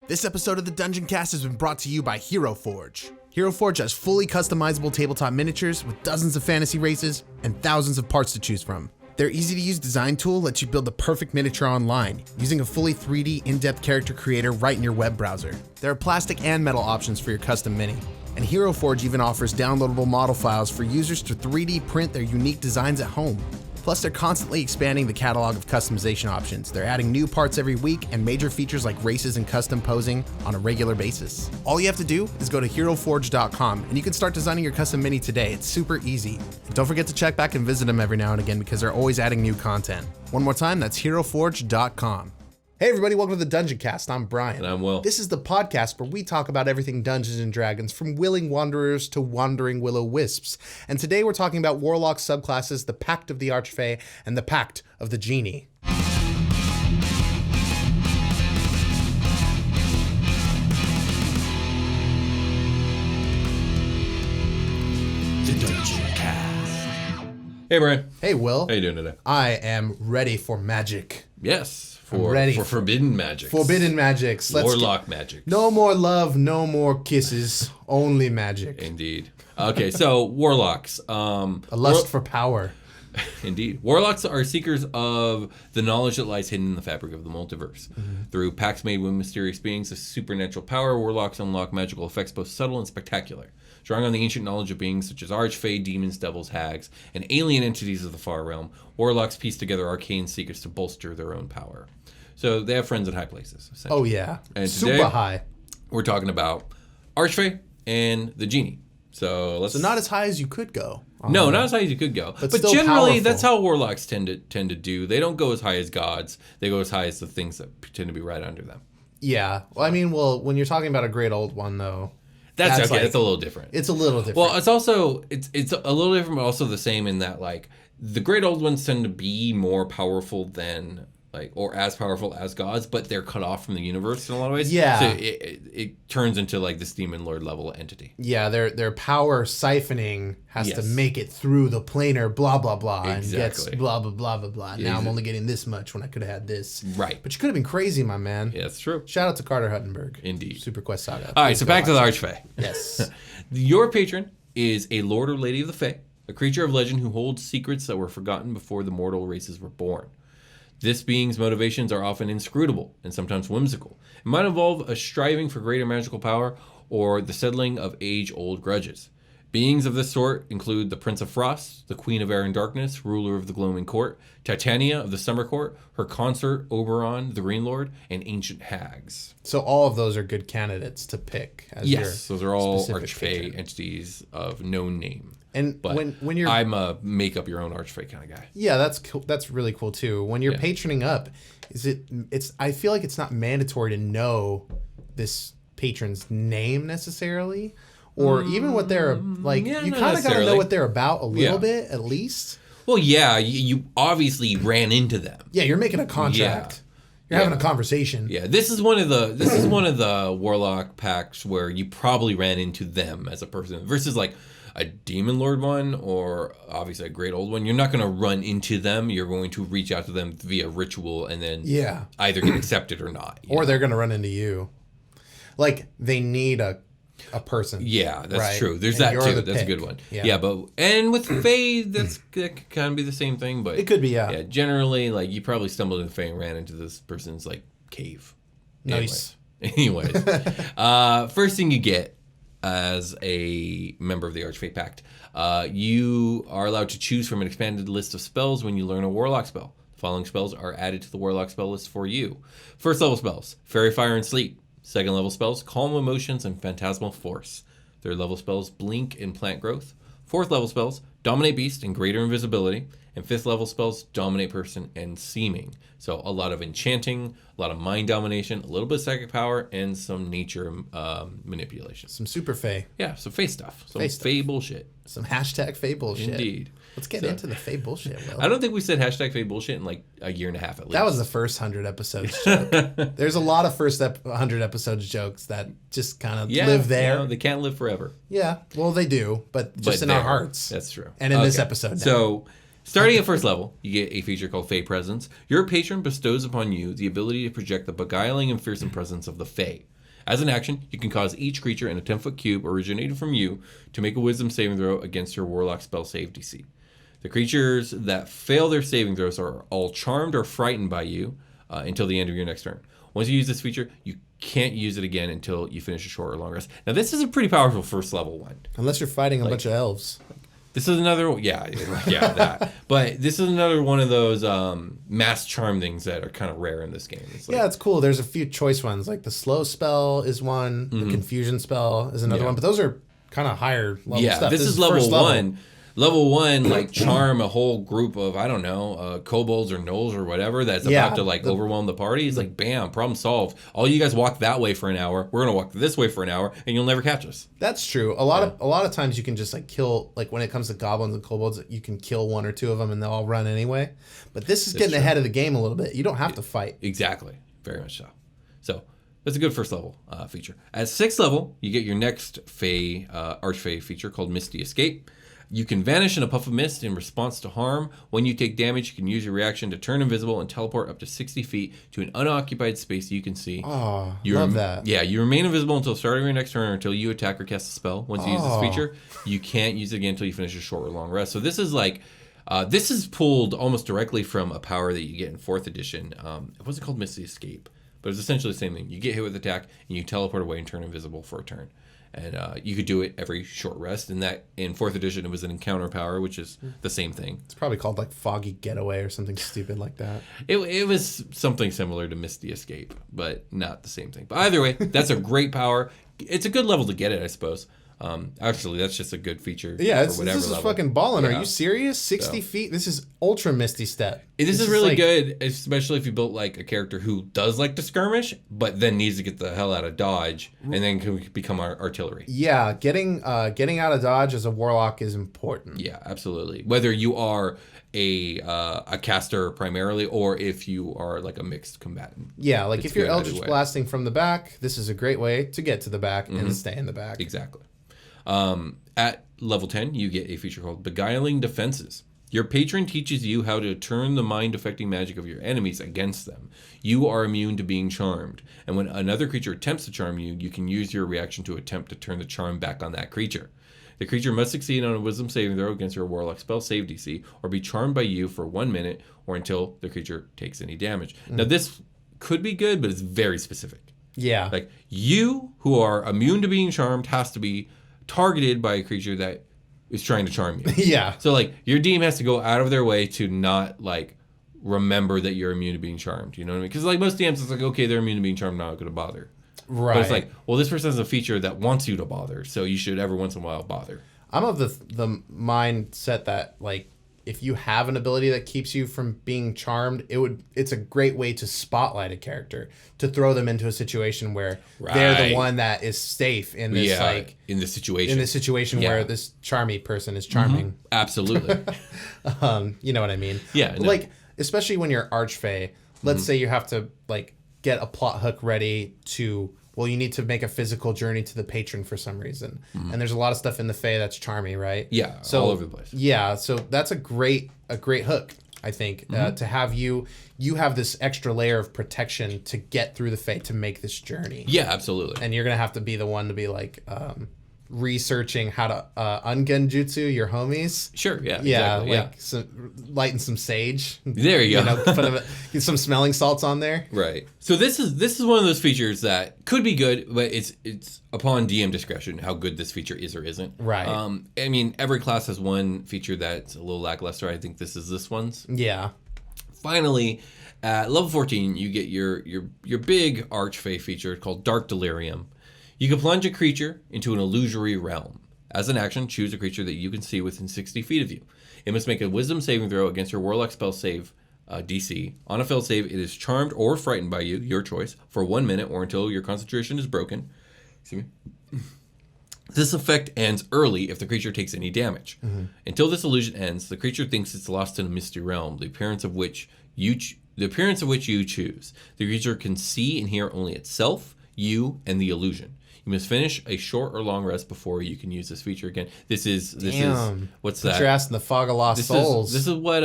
This episode of the Dungeoncast has been brought to you by Hero Forge. Hero Forge has fully customizable tabletop miniatures with dozens of fantasy races and thousands of parts to choose from. Their easy-to-use design tool lets you build the perfect miniature online, using a fully 3D in-depth character creator right in your web browser. There are plastic and metal options for your custom mini. And Hero Forge even offers downloadable model files for users to 3D print their unique designs at home. Plus, they're constantly expanding the catalog of customization options. They're adding new parts every week and major features like races and custom posing on a regular basis. All you have to do is go to heroforge.com and you can start designing your custom mini today. It's super easy. And don't forget to check back and visit them every now and again because they're always adding new content. One more time, that's heroforge.com. Hey everybody, welcome to the Dungeoncast. I'm Brian. And I'm Will. This is the podcast where we talk about everything Dungeons and Dragons, from willing wanderers to wandering will-o-wisps. And today we're talking about Warlock subclasses, the Pact of the Archfay, and the Pact of the Genie. The Dungeoncast. Hey Brian. Hey Will. How you doing today? I am ready for magic. Yes. For forbidden magic. Forbidden magics. Warlock magic. No more love, no more kisses, only magic. Indeed. Okay, so Warlocks. A lust for power. Indeed. Warlocks are seekers of the knowledge that lies hidden in the fabric of the multiverse. Mm-hmm. Through pacts made with mysterious beings of supernatural power, Warlocks unlock magical effects both subtle and spectacular. Drawing on the ancient knowledge of beings such as Archfey, demons, devils, hags, and alien entities of the far realm, Warlocks piece together arcane secrets to bolster their own power. So they have friends at high places, essentially. Oh yeah, and super today, high. We're talking about Archfey and the Genie. So not as high as you could go. No, not as high as you could go. But generally, powerful. That's how Warlocks tend to do. They don't go as high as gods. They go as high as the things that tend to be right under them. Yeah. Well, I mean, when you're talking about a great old one, though. That's okay. It's a little different. It's a little different. Well, it's also it's a little different, but also the same in that like the great old ones tend to be more powerful than or as powerful as gods, but they're cut off from the universe in a lot of ways. Yeah. So it turns into like this demon lord level entity. Yeah, their power siphoning has to make it through the planar blah blah blah and gets blah blah blah blah blah. Now I'm only getting this much when I could have had this. Right. But you could have been crazy, my man. Yeah, that's true. Shout out to Carter Huttenberg. Indeed. Super Quest Saga. All right, so back to the Archfay. Yes. Your patron is a lord or lady of the Fae, a creature of legend who holds secrets that were forgotten before the mortal races were born. This being's motivations are often inscrutable and sometimes whimsical. It might involve a striving for greater magical power or the settling of age-old grudges. Beings of this sort include the Prince of Frost, the Queen of Air and Darkness, ruler of the Gloaming Court, Titania of the Summer Court, her consort Oberon, the Green Lord, and ancient hags. So all of those are good candidates to pick as those are all Archfey patron. Entities of known name. And but when you're, I'm a make up your own Archfey kind of guy. Yeah, that's cool. That's really cool too. When you're patroning up, I feel like it's not mandatory to know this patron's name necessarily, or even what they're like. You kind of got to know what they're about a little bit at least. Well, yeah, you obviously ran into them. Yeah, you're making a contract. You're having a conversation. Yeah, this is one of the Warlock pacts where you probably ran into them as a person versus like a demon lord one or obviously a great old one. You're not going to run into them. You're going to reach out to them via ritual and then either get accepted or not. Or they're going to run into you. Like they need a person. Yeah, that's true. There's that too. That's a good one. Yeah, but and with Fae, that could kind of be the same thing. But it could be, yeah. Yeah, generally, like you probably stumbled into Fae and ran into this person's like cave. Nice. Anyways, first thing you get as a member of the Archfay Pact, you are allowed to choose from an expanded list of spells when you learn a Warlock spell. The following spells are added to the Warlock spell list for you. First level spells, Fairy Fire and Sleep. Second level spells, Calm Emotions and Phantasmal Force. Third level spells, Blink and Plant Growth. Fourth level spells, Dominate Beast and Greater Invisibility. And fifth level spells, Dominate Person and Seeming. So a lot of enchanting, a lot of mind domination, a little bit of psychic power, and some nature manipulation. Some super Fae. Yeah, some Fae stuff. Some Fae bullshit. Some hashtag Fae bullshit. Indeed. Let's get into the Fae bullshit, Will. I don't think we said hashtag Fae bullshit in like a year and a half at least. That was the first 100 episodes joke. There's a lot of first 100 episodes jokes that just kind of live there. You know, they can't live forever. Yeah, well, they do, but in our hearts. That's true. And in this episode now. So, starting at first level, you get a feature called Fae Presence. Your patron bestows upon you the ability to project the beguiling and fearsome presence of the Fae. As an action, you can cause each creature in a 10-foot cube originating from you to make a wisdom saving throw against your Warlock spell save DC. The creatures that fail their saving throws are all charmed or frightened by you until the end of your next turn. Once you use this feature, you can't use it again until you finish a short or long rest. Now, this is a pretty powerful first level one. Unless you're fighting a bunch of elves. This is another, that. But this is another one of those mass charm things that are kind of rare in this game. It's It's cool. There's a few choice ones. Like the slow spell is one. The confusion spell is another one. But those are kind of higher level stuff. Yeah, this is level 1. Level 1, like, charm a whole group of, I don't know, kobolds or gnolls or whatever that's about to, like, overwhelm the party. It's like, bam, problem solved. All you guys walk that way for an hour. We're going to walk this way for an hour, and you'll never catch us. That's true. A lot of times you can just, like, kill, like, when it comes to goblins and kobolds, you can kill one or two of them, and they'll all run anyway. But this is getting ahead of the game a little bit. You don't have to fight. Exactly. Very much so. So, that's a good first level feature. At 6th level, you get your next Archfey feature called Misty Escape. You can vanish in a puff of mist in response to harm. When you take damage, you can use your reaction to turn invisible and teleport up to 60 feet to an unoccupied space you can see. Oh, love that. Yeah, you remain invisible until starting your next turn or until you attack or cast a spell. Once you use this feature, you can't use it again until you finish a short or long rest. So this is like, this is pulled almost directly from a power that you get in 4th edition. It wasn't called Misty Escape, but it's essentially the same thing. You get hit with attack, and you teleport away and turn invisible for a turn. And you could do it every short rest. And that in 4th edition, it was an encounter power, which is the same thing. It's probably called like Foggy Getaway or something stupid like that. It was something similar to Misty Escape, but not the same thing. But either way, that's a great power. It's a good level to get it, I suppose. Actually, that's just a good feature. Yeah, for whatever this is level. fucking balling. Are you serious? 60 feet? This is ultra Misty Step. This is really good, especially if you built like a character who does like to skirmish, but then needs to get the hell out of dodge, and then can become artillery. Yeah, getting out of dodge as a warlock is important. Yeah, absolutely. Whether you are a caster primarily, or if you are like a mixed combatant. Yeah, like if you're Eldritch Blasting from the back, this is a great way to get to the back and stay in the back. Exactly. At level 10, you get a feature called Beguiling Defenses. Your patron teaches you how to turn the mind-affecting magic of your enemies against them. You are immune to being charmed, and when another creature attempts to charm you, you can use your reaction to attempt to turn the charm back on that creature. The creature must succeed on a wisdom saving throw against your Warlock spell save DC, or be charmed by you for 1 minute, or until the creature takes any damage. Now, this could be good, but it's very specific. Yeah. Like, you, who are immune to being charmed, has to be targeted by a creature that is trying to charm you. Yeah. So, like, your DM has to go out of their way to not, like, remember that you're immune to being charmed. You know what I mean? Because, like, most DMs, it's like, okay, they're immune to being charmed, not going to bother. Right. But it's like, well, this person has a feature that wants you to bother, so you should every once in a while bother. I'm of the mindset that, like, if you have an ability that keeps you from being charmed, it's a great way to spotlight a character, to throw them into a situation where they're the one that is safe in this in this situation. Where this charmy person is charming. Absolutely. You know what I mean? Yeah. No. Like, especially when you're Archfey, let's say you have to, like, get a plot hook ready to, well, you need to make a physical journey to the patron for some reason. And there's a lot of stuff in the Fae that's charmy, right? Yeah, so, all over the place. Yeah, so that's a great hook, I think, to have you have this extra layer of protection to get through the Fae to make this journey. Yeah, absolutely. And you're going to have to be the one to be like, researching how to ungenjutsu your homies. Sure, yeah. Yeah, exactly, like some, lighting some sage. There you go. Get some smelling salts on there. Right. So this is one of those features that could be good, but it's upon DM discretion how good this feature is or isn't. Right. I mean, every class has one feature that's a little lackluster. I think this is this one's. Yeah. Finally, at level 14, you get your big Archfay feature called Dark Delirium. You can plunge a creature into an illusory realm. As an action, choose a creature that you can see within 60 feet of you. It must make a wisdom saving throw against your Warlock spell save DC. On a failed save, it is charmed or frightened by you, your choice, for 1 minute or until your concentration is broken. Excuse me. This effect ends early if the creature takes any damage. Until this illusion ends, the creature thinks it's lost in a misty realm, the appearance of which you choose. The creature can see and hear only itself, you, and the illusion. You must finish a short or long rest before you can use this feature again. This is what's that? Put your ass in the fog of lost souls. This is what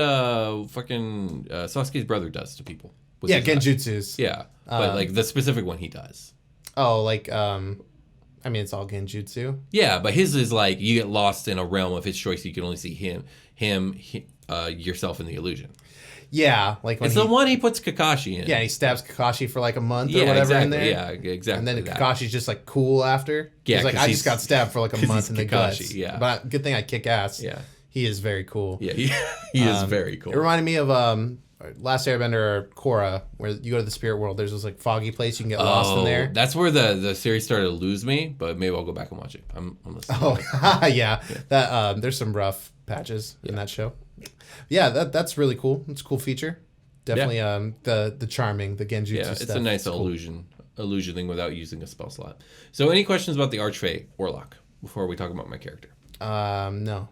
fucking Sasuke's brother does to people. Yeah, genjutsus. Yeah, but like the specific one he does. Oh, like I mean, it's all genjutsu. Yeah, but his is like you get lost in a realm of his choice. You can only see him, yourself in the illusion. Yeah, like when it's the one he puts Kakashi in. Yeah, he stabs Kakashi for like a month or whatever in there. Yeah, exactly. And then Kakashi's just like cool after. Yeah, he's like, I just got stabbed for like a month in the guts. Yeah, but good thing I kick ass. Yeah, he is very cool. Yeah, he is very cool. It reminded me of Last Airbender or Korra, where you go to the spirit world. There's this like foggy place you can get lost in there. That's where the series started to lose me, but maybe I'll go back and watch it. I'm listening. Yeah. That there's some rough patches in that show. Yeah, that's really cool. It's a cool feature. Definitely the charming, the genjutsu stuff. It's a nice illusion thing without using a spell slot. So any questions about the Archfay Warlock before we talk about my character? No.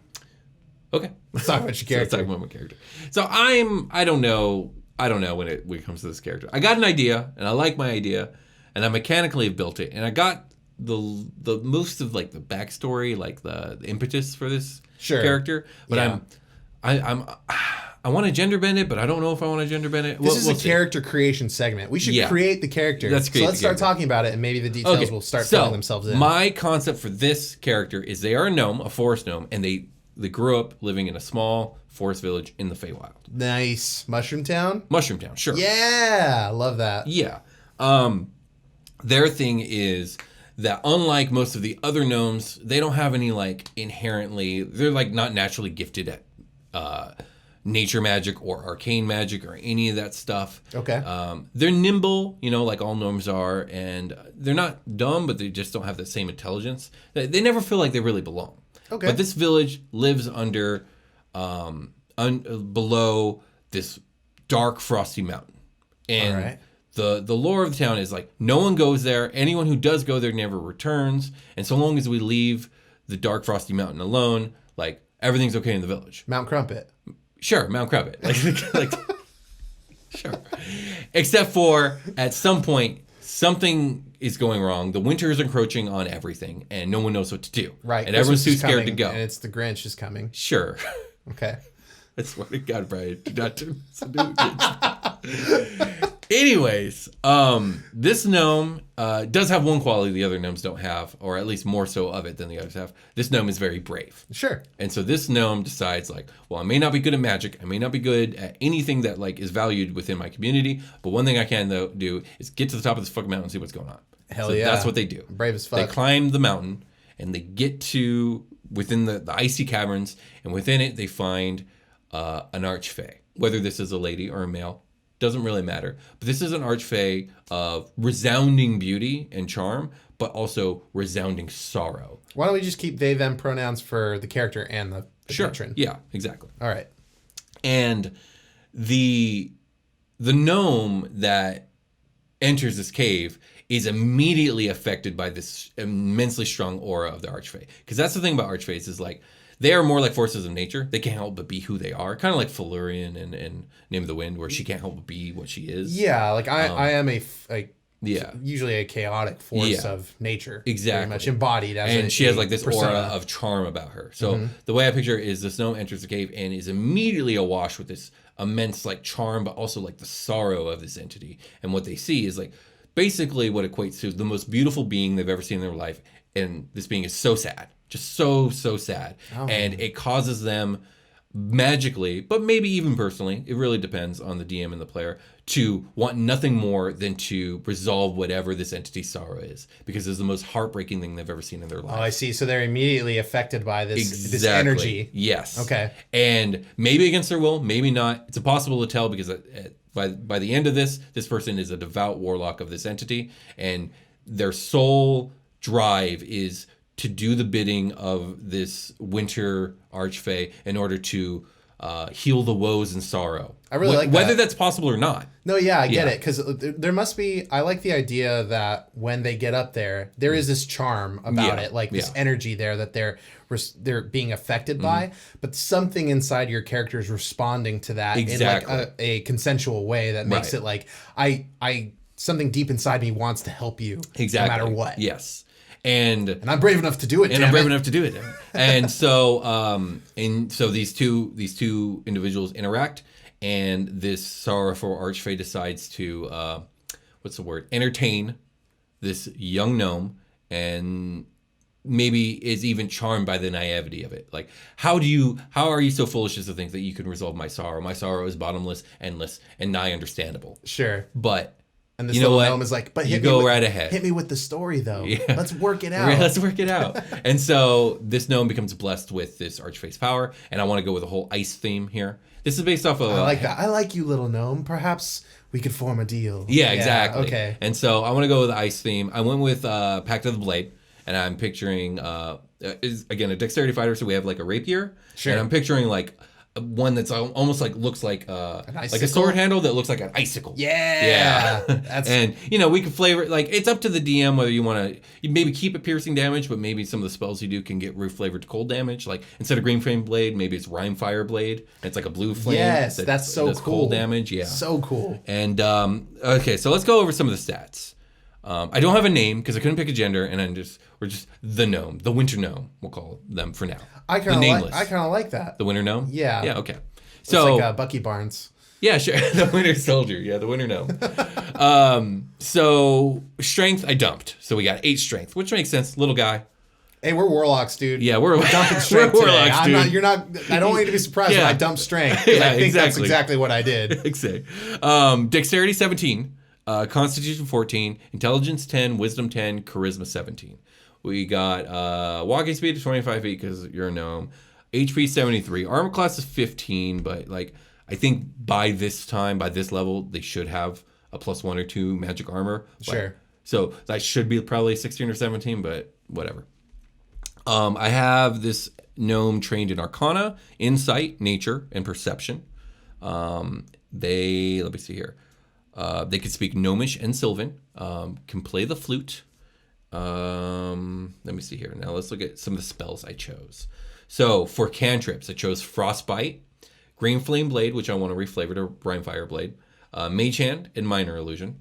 Okay. Let's talk about your character. Let's talk about my character. So I don't know when it comes to this character. I got an idea and I like my idea and I mechanically have built it and I got the most of like the backstory, like the impetus for this character. But I want to gender bend it, but I don't know if I want to gender bend it. This is a character creation segment. We should create the character. Let's start talking about it, and maybe the details will start filling themselves in. My concept for this character is they are a gnome, a forest gnome, and they grew up living in a small forest village in the Feywild. Nice. Mushroom Town? Mushroom Town, sure. Yeah, love that. Yeah. Their thing is that unlike most of the other gnomes, they don't have any like inherently, they're like not naturally gifted at nature magic or arcane magic or any of that stuff. Okay. They're nimble, like all gnomes are, and they're not dumb, but they just don't have the same intelligence. They never feel like they really belong. Okay. But this village lives under, below this dark, frosty mountain. And all right. The lore of the town is like, no one goes there. Anyone who does go there never returns. And so long as we leave the dark, frosty mountain alone, like, everything's okay in the village. Mount Crumpet. Sure, Mount Crumpet. Like, sure. Except for, at some point, something is going wrong. The winter is encroaching on everything, and no one knows what to do. Right. And everyone's too scared to go. And it's the Grinch is coming. Sure. Okay. I swear to God, Brian, do not turn this into a Grinch. Anyways, this gnome does have one quality the other gnomes don't have, or at least more so of it than the others have. This gnome is very brave. Sure. And so this gnome decides like, well, I may not be good at magic. I may not be good at anything that like is valued within my community. But one thing I can do is get to the top of this fucking mountain and see what's going on. Hell yeah. That's what they do. Brave as fuck. They climb the mountain and they get to within the icy caverns. And within it, they find an Archfay. Whether this is a lady or a male, doesn't really matter. But this is an Archfay of resounding beauty and charm, but also resounding sorrow. Why don't we just keep they, them pronouns for the character and the patron? Yeah, exactly. All right. And the gnome that enters this cave is immediately affected by this immensely strong aura of the Archfay. Because that's the thing about Archfays is like, they are more like forces of nature. They can't help but be who they are. Kind of like Felurian and Name of the Wind, where she can't help but be what she is. Yeah, like I am usually a chaotic force of nature. Exactly. Very much embodied as and she has like this persona. aura of charm about her. So the way I picture it is this gnome enters the cave and is immediately awash with this immense like charm, but also like the sorrow of this entity. And what they see is like basically what equates to the most beautiful being they've ever seen in their life. And this being is so sad. Just so sad. Oh. And it causes them magically, but maybe even personally, it really depends on the DM and the player, to want nothing more than to resolve whatever this entity's sorrow is. Because it's the most heartbreaking thing they've ever seen in their life. Oh, I see. So they're immediately affected by this energy. Yes. Okay. And maybe against their will, maybe not. It's impossible to tell because by the end of this person is a devout warlock of this entity. And their sole drive is to do the bidding of this winter Archfay in order to heal the woes and sorrow. I really like that. Whether that's possible or not. No, yeah, I get it. Because there must be, I like the idea that when they get up there is this charm about it, like this energy there that they're being affected by, but something inside your character is responding to that in like a consensual way that makes it like, something deep inside me wants to help you no matter what. Yes. And I'm brave enough to do it. enough to do it. And so these two individuals interact, and this sorrowful Archfay decides to entertain this young gnome and maybe is even charmed by the naivety of it. Like, how are you so foolish as to think that you can resolve my sorrow? My sorrow is bottomless, endless, and nigh understandable. Sure. But and this you know little what? gnome is like, but you go right ahead. Hit me with the story, though. Yeah. Let's work it out. Let's work it out. And so this gnome becomes blessed with this Archfay's power, and I want to go with a whole ice theme here. This is based off of... I like that. I like you, little gnome. Perhaps we could form a deal. Yeah, exactly. Okay. And so I want to go with the ice theme. I went with Pact of the Blade, and I'm picturing, again, a dexterity fighter, so we have like a rapier. Sure. And I'm picturing like one that's almost like looks like a sword handle that looks like an icicle. Yeah. And we can flavor it, like, it's up to the DM whether you want to maybe keep it piercing damage, but maybe some of the spells you do can get flavored to cold damage. Like instead of green flame blade, maybe it's rime fire blade. And it's like a blue flame. Yes, that's so cool. Cold damage. Yeah. So cool. And okay, so let's go over some of the stats. I don't have a name because I couldn't pick a gender, and we're just the gnome, the winter gnome. We'll call them for now. I kind of like that. The winter gnome. Yeah. Yeah. Okay. So it's like Bucky Barnes. Yeah, sure. The winter soldier. Yeah, the winter gnome. So strength, I dumped. So we got 8 strength, which makes sense. Little guy. Hey, we're warlocks, dude. Yeah, we're dumping strength we're today. warlocks, dude. I don't want you to be surprised when I dump strength. Yeah, I think that's exactly what I did. Exactly. Dexterity 17. Constitution 14, Intelligence 10, Wisdom 10, Charisma 17. We got walking speed of 25 feet because you're a gnome. HP 73. Armor class is 15, but like I think by this level, they should have a +1 or 2 magic armor. Sure. So that should be probably 16 or 17, but whatever. I have this gnome trained in Arcana, Insight, Nature, and Perception. Let me see here. They can speak Gnomish and Sylvan, can play the flute. Let me see here. Now let's look at some of the spells I chose. So for cantrips, I chose Frostbite, Green Flame Blade, which I want to reflavor to Brine Fire Blade, Mage Hand, and Minor Illusion.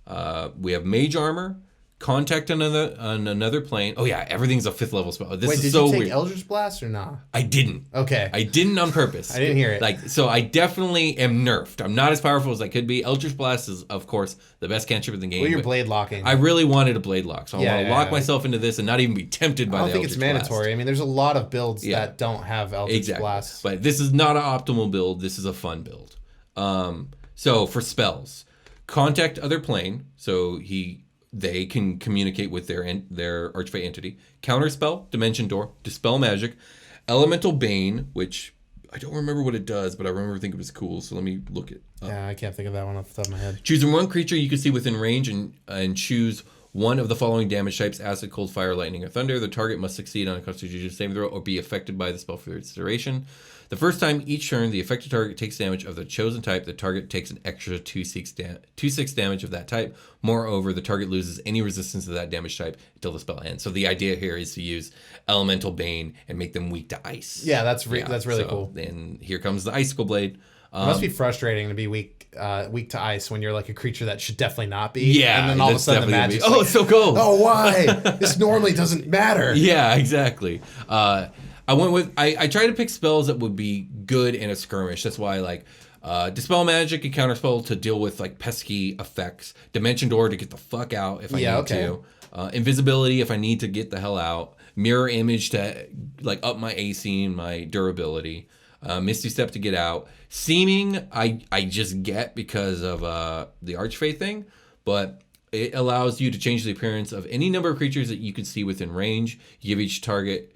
We have Mage Armor, Contact on another plane. Oh yeah, everything's a 5th level spell. This is so weird. Did you take Eldritch Blast or not? I didn't. Okay. I didn't on purpose. I didn't hear it. Like, so I definitely am nerfed. I'm not as powerful as I could be. Eldritch Blast is, of course, the best cantrip in the game. Well, you're blade locking. I really wanted a blade lock, so I want to lock myself into this and not even be tempted by the Eldritch Blast. I don't think it's mandatory. I mean, there's a lot of builds that don't have Eldritch Blast. But this is not an optimal build. This is a fun build. So for spells, contact other plane. So they can communicate with their Archfey entity. Counterspell, Dimension Door, Dispel Magic, Elemental Bane, which I don't remember what it does, but I remember thinking it was cool, so let me look it up. Yeah, I can't think of that one off the top of my head. Choosing one creature you can see within range and choose one of the following damage types: acid, cold, fire, lightning, or thunder. The target must succeed on a Constitution saving throw or be affected by the spell for its duration. The first time each turn the affected target takes damage of the chosen type, the target takes an extra 2d6 damage of that type. Moreover, the target loses any resistance to that damage type until the spell ends. So the idea here is to use Elemental Bane and make them weak to ice. Yeah, that's really cool. And here comes the Icicle Blade. It must be frustrating to be weak to ice when you're like a creature that should definitely not be. Yeah, and then all of a sudden the magic's like, it's so cold. Oh, why? This normally doesn't matter. Yeah, exactly. I tried to pick spells that would be good in a skirmish. That's why Dispel Magic and Counterspell to deal with like pesky effects. Dimension Door to get the fuck out if I need to. Invisibility if I need to get the hell out. Mirror Image to like up my AC and my durability. Misty Step to get out. Seeming I just get because of the Archfay thing, but it allows you to change the appearance of any number of creatures that you can see within range. You give each target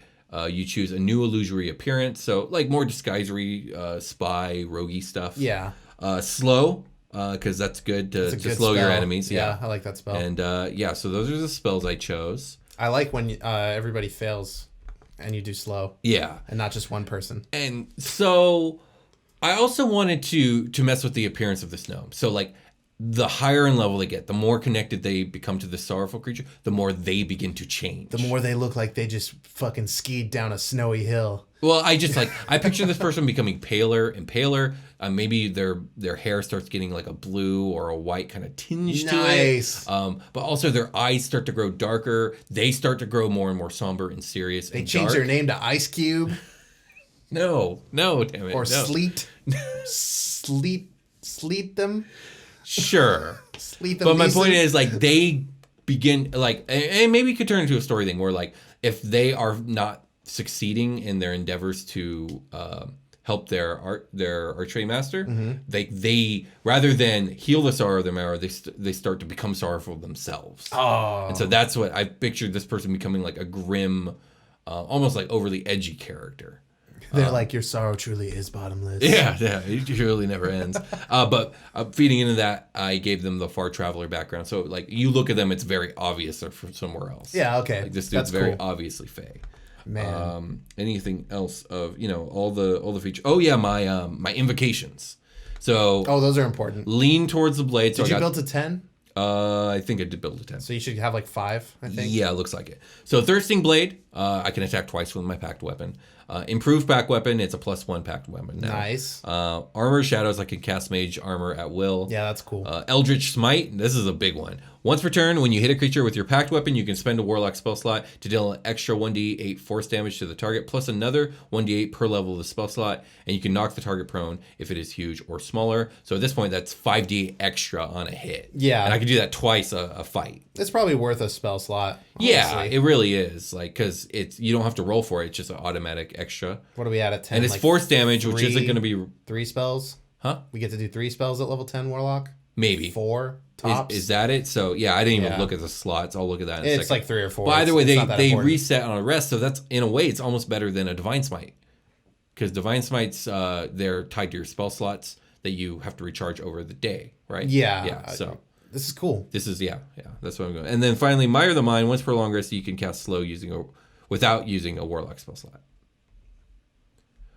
you choose a new illusory appearance, so like more disguisery, spy, roguey stuff. Yeah. Slow, because that's good to slow your enemies. Yeah, I like that spell. And so those are the spells I chose. I like when everybody fails and you do slow. Yeah. And not just one person. And so I also wanted to mess with the appearance of this gnome. So like the higher in level they get, the more connected they become to this sorrowful creature, the more they begin to change. The more they look like they just fucking skied down a snowy hill. Well, I picture this person becoming paler and paler. Maybe their hair starts getting like a blue or a white kind of tinge to it. But also their eyes start to grow darker. They start to grow more and more somber and serious. They change their name to Ice Cube. No, damn it. Or Sleet. Sleet them. Sure. Sleet them. But my point is like they begin like, and maybe it could turn into a story thing where like if they are not succeeding in their endeavors to help their Archfay master, they rather than heal the sorrow of their marrow, they start to become sorrowful themselves. Oh, and so that's what I pictured this person becoming, like a grim, almost like overly edgy character. They're like, your sorrow truly is bottomless. Yeah, it really never ends. But feeding into that, I gave them the far traveler background. So like you look at them, it's very obvious they're from somewhere else. Yeah, okay. Like this dude's very obviously Fey. Man. Anything else of all the features? Oh yeah, my invocations. So those are important. Lean towards the blade. Did you build to 10? I think I did build a 10. So you should have like 5, I think. Yeah, it looks like it. So Thirsting Blade, I can attack twice with my Pact weapon. Improved Pact weapon, it's a +1 Pact weapon now. Nice. Armor Shadows, I can cast Mage Armor at will. Yeah, that's cool. Eldritch Smite, this is a big one. Once per turn, when you hit a creature with your Pact weapon, you can spend a Warlock spell slot to deal an extra 1d8 force damage to the target, plus another 1d8 per level of the spell slot, and you can knock the target prone if it is huge or smaller. So at this point, that's 5d8 extra on a hit. Yeah. And I can do that twice a fight. It's probably worth a spell slot. Honestly. Yeah, it really is. Like, because you don't have to roll for it. It's just an automatic extra. What are we at 10? And it's force damage, which isn't going to be... 3 spells? Huh? We get to do 3 spells at level 10 Warlock? Maybe. 4 tops? Is that it? So, yeah, I didn't even look at the slots. I'll look at that in a second. It's like 3 or 4. But either way, they reset reset on a rest, so that's, in a way, it's almost better than a Divine Smite. Because Divine Smites, they're tied to your spell slots that you have to recharge over the day, right? Yeah. Yeah, so... This is cool. This is, that's what I'm going. And then finally, Mire the Mind. Once per long rest, you can cast slow without using a Warlock spell slot.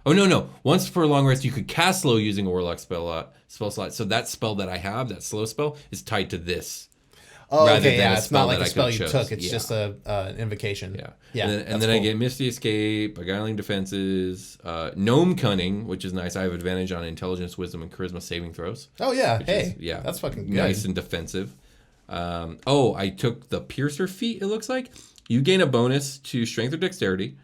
Oh, no. Once per long rest, you could cast slow using a Warlock spell slot. So that spell that I have, that slow spell, is tied to this. Oh, okay, yeah. It's not like a spell you took. It's just an invocation. Yeah. And then I get Misty Escape, Beguiling Defenses, Gnome Cunning, which is nice. I have advantage on Intelligence, Wisdom, and Charisma saving throws. Oh, yeah. Hey. That's fucking good. Nice and defensive. I took the Piercer feat, it looks like. You gain a bonus to Strength or Dexterity,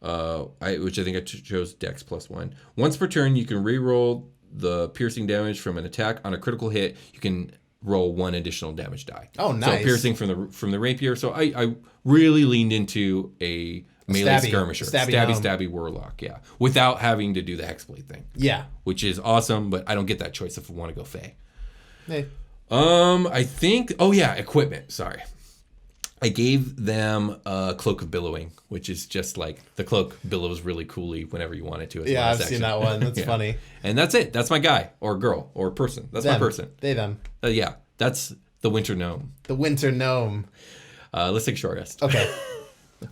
which I think I chose Dex +1. Once per turn, you can re-roll the piercing damage from an attack. On a critical hit, you can roll 1 additional damage die. Oh, nice. So piercing from the rapier. So I really leaned into a melee skirmisher. Stabby Warlock, yeah. Without having to do the Hexblade thing. Yeah. Which is awesome, but I don't get that choice if I want to go Fey. Hey. I think... Oh, yeah, equipment. Sorry. I gave them a Cloak of Billowing, which is just like the cloak billows really coolly whenever you want it to. Yeah, I've seen that one. That's funny. And that's it. That's my guy or girl or person. That's my person. They, them. Yeah, that's the Winter Gnome. The Winter Gnome. Let's take a short rest. Okay.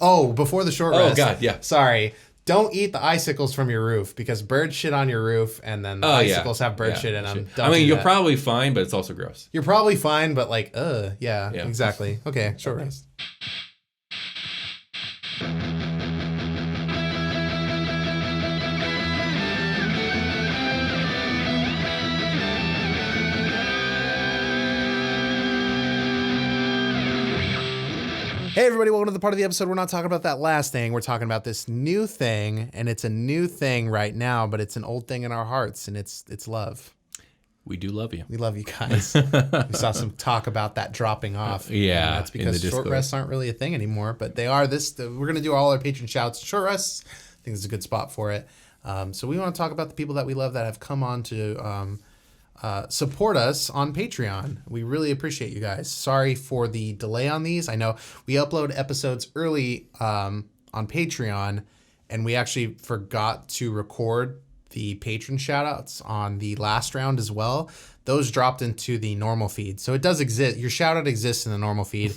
Before the short rest. Oh, God, yeah. Sorry. Don't eat the icicles from your roof because birds shit on your roof and then the icicles have bird shit in them. I mean, you're probably fine, but it's also gross. You're probably fine, but like, yeah, exactly. Okay, short rest. Hey everybody, welcome to the part of the episode we're not talking about that last thing. We're talking about this new thing, and it's a new thing right now, but it's an old thing in our hearts, and it's love. We do love you. We love you guys. We saw some talk about that dropping off. Yeah, and that's because short rests aren't really a thing anymore, but they are. We're going to do all our patron shouts. Short rests, I think it's a good spot for it. So we want to talk about the people that we love that have come on to support us on Patreon. We really appreciate you guys. Sorry for the delay on these. I know we upload episodes early on Patreon, and we actually forgot to record the patron shoutouts on the last round as well. Those dropped into the normal feed. So it does exist. Your shoutout exists in the normal feed.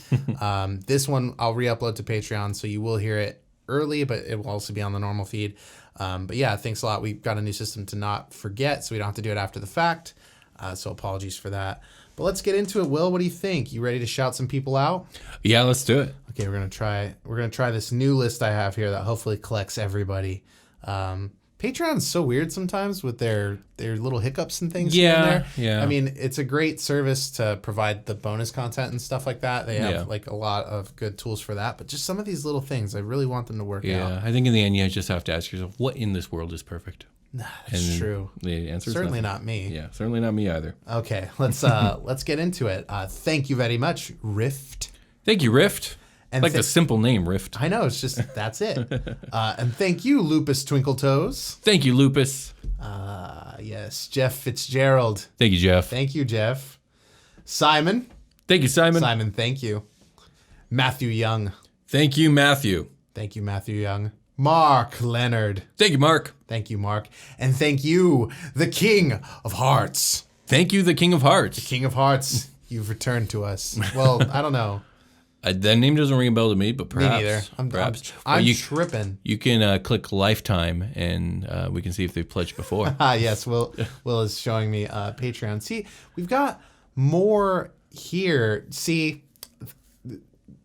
This one I'll re-upload to Patreon, so you will hear it early, but it will also be on the normal feed. But yeah, thanks a lot. We've got a new system to not forget, so we don't have to do it after the fact. So apologies for that. But let's get into it. Will, what do you think? You ready to shout some people out? Yeah, let's do it. Okay, we're gonna try this new list I have here that hopefully collects everybody. Patreon's so weird sometimes with their little hiccups and things. Yeah. I mean, it's a great service to provide the bonus content and stuff like that. They have like a lot of good tools for that, but just some of these little things, I really want them to work out. Yeah, I think in the end, you just have to ask yourself, what in this world is perfect? That's true. The answer is certainly nothing. Not me. Yeah, certainly not me either. Okay, let's get into it. Thank you very much, Rift. Thank you, Rift. And like the simple name, Rift. I know, it's just, that's it. And thank you, Lupus Twinkletoes. Thank you, Lupus. Yes, Jeff Fitzgerald. Thank you, Jeff. Thank you, Jeff. Simon. Thank you, Simon. Simon, thank you. Matthew Young. Thank you, Matthew. Thank you, Matthew Young. Mark Leonard. Thank you, Mark. Thank you, Mark. And thank you, the King of Hearts. Thank you, the King of Hearts. King of Hearts, you've returned to us. Well, I don't know. That name doesn't ring a bell to me, but perhaps. Me neither. Perhaps. I'm tripping. You can click Lifetime, and we can see if they've pledged before. Yes, Will is showing me Patreon. See, we've got more here. See,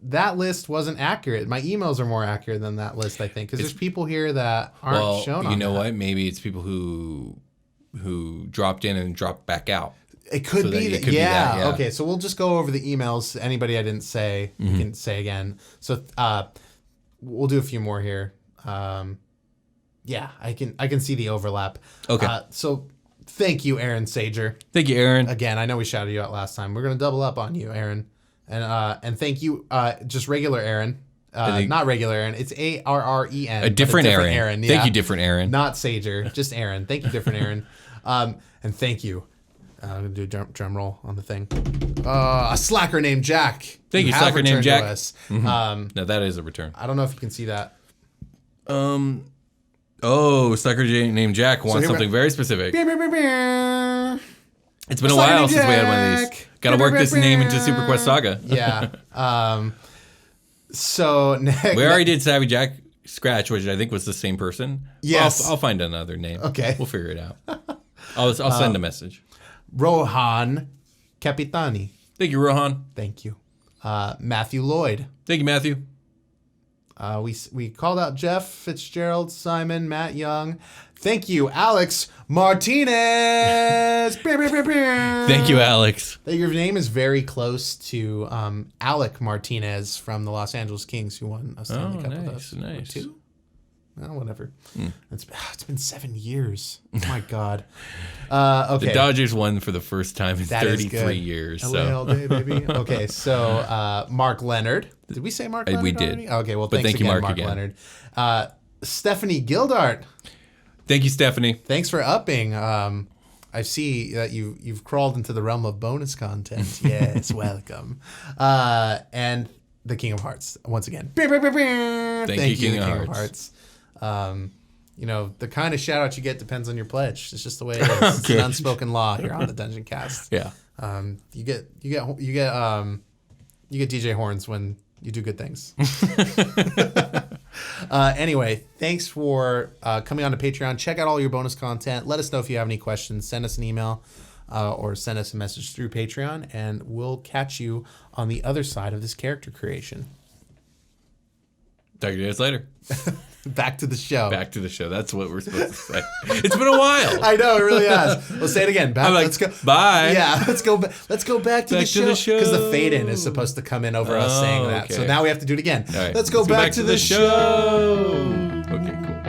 that list wasn't accurate. My emails are more accurate than that list, I think, because there's people here that aren't shown on you know that. what? Maybe it's people who dropped in and dropped back out. It could So be that- that. it could be Yeah. that, yeah. Okay, so we'll just go over the emails. Anybody I didn't say, you can say again. So we'll do a few more here. Yeah, I can see the overlap. Okay. So thank you, Aaron Sager. Thank you, Aaron. Again, I know we shouted you out last time. We're gonna double up on you, Aaron. And thank you, just regular Aaron. Not regular Aaron. It's ARREN. A different Aaron. Aaron. Thank you, different Aaron. Not Sager, just Aaron. Thank you, different Aaron. And thank you. I'm going to do a drum roll on the thing. A slacker named Jack. Thank you, have slacker named returned Jack. to us. No, that is a return. I don't know if you can see that. Slacker named Jack wants here we- something very specific. It's It's been a while since we had one of these. Got to work this name into Super Quest Saga. Yeah. So next, We already did Savvy Jack Scratch, which I think was the same person. Yes. I'll find another name. Okay. We'll figure it out. I'll send a message. Rohan Capitani. Thank you, Rohan. Thank you. Matthew Lloyd. Thank you, Matthew. We called out Jeff Fitzgerald, Simon, Matt Young. Thank you, Alex Martinez. Thank you, Alex. Your name is very close to Alec Martinez from the Los Angeles Kings, who won a Stanley Cup with us. Nice. 2? Oh, whatever. It's been 7 years. Oh my God. Okay. The Dodgers won for the first time in That is 33 good. years. LA So all day, baby. Okay, so Mark Leonard. Did we say Mark Leonard? we did. Already? Okay, well, But thanks thank you, again, Mark, Mark again. Leonard. Stephanie Gildart. thank you, Stephanie. Thanks for upping. I see that you've crawled into the realm of bonus content. Yes, welcome. And the King of Hearts once again. Thank you, King the of Hearts. The kind of shout out you get depends on your pledge. It's just the way it is. It's an unspoken law here on the Dungeoncast. Yeah. You get DJ horns when you do good things. Anyway, thanks for coming on to Patreon. Check out all your bonus content. Let us know if you have any questions. Send us an email or send us a message through Patreon, and we'll catch you on the other side of this character creation. Talk to you guys later. Back to the show. Back to the show. That's what we're supposed to say. It's been a while. I know, it really has. We'll say it again. Back, I'm like, let's go. bye. Yeah, let's go back to the show. Because the fade in is supposed to come in over us saying that. okay. So now we have to do it again. All right, Let's go back to the show. Okay, cool.